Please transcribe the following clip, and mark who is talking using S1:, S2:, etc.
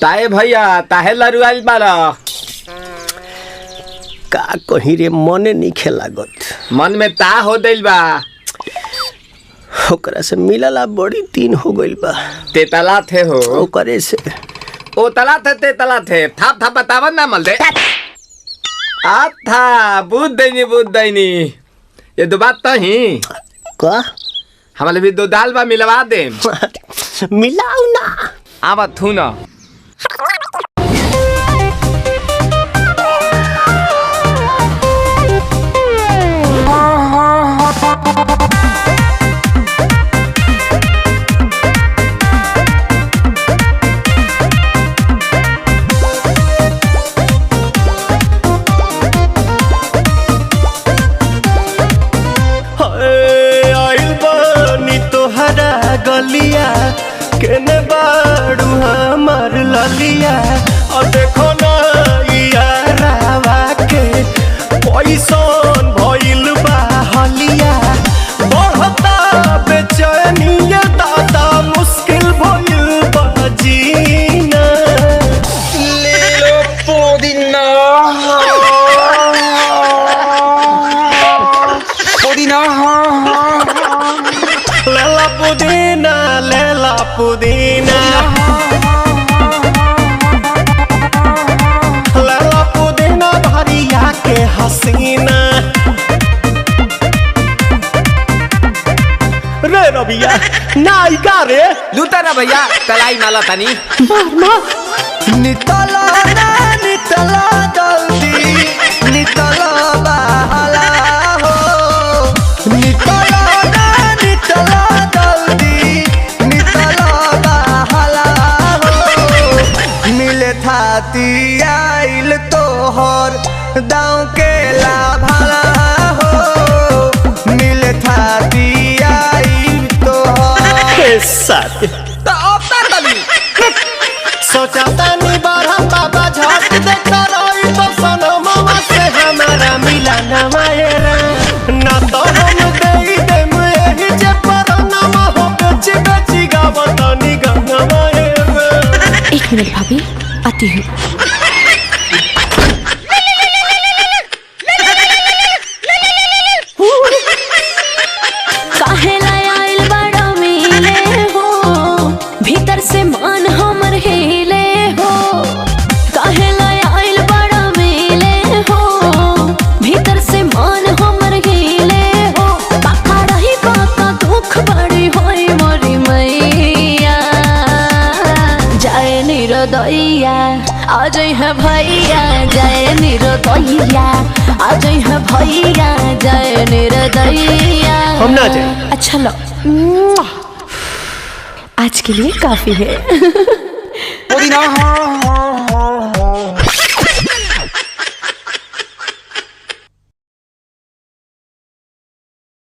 S1: ताए भैया ताहे लरुआल बारा
S2: का कहीं रे मने नहीं खेलागत।
S1: मन में ता हो दिल बा
S2: ओकरा से मिलला बड़ी दिन हो गइल बा।
S1: ते तला थे हो
S2: ओकरे से
S1: ओ तला थे ते तला थे थाप थाप बतावन ना मल दे आ था बुद्ध दैनी ये दो बात तो ही
S2: का
S1: हमारे भी दो दाल बा मिलवा दे
S2: मिलाऊ ना
S1: आवा थू ना
S2: गलिया केने बाड़ू हमार ललिया और देखो ना यारावा के पैसन भइल बा हलिया बढ़ता बेचैनिया दादा मुश्किल भइल बा जीना
S1: ले लो पुदीना
S2: लेला पुदीना लेला पुदीना भरिया के हसीना रे रबिया नायिका रे
S1: लूटा ना भैया तलाई माला तनी
S2: नितला ना नितला जल्दी नितला बहाला हो नितला ना नितला थाती आइल तोहर दाँव के लाभाला हो मिले थाती आइल तोहर साथ सोचा तानी बारह बाबा झट देखता रही तो सनमवा से हमारा मिला न मायरा ना तो हम देई देम एही जे परनमा हो बेची बेची गावतनी गंगा मायरा।
S3: एक मिनट भाभी आती हूँ। काहे लायल बड़ा मिले हो भीतर से मन हमर हिले हो काहे लायल बड़ा मिले हो भीतर से मन हमर हिले हो बाका रही बाका दुख बड़ी होई मोरी मैया जाए निरदैया आज है भैया जय निरदैया आज है भैया जय निरदैया
S2: हम ना जाए।
S3: अच्छा लो आज के लिए काफी है।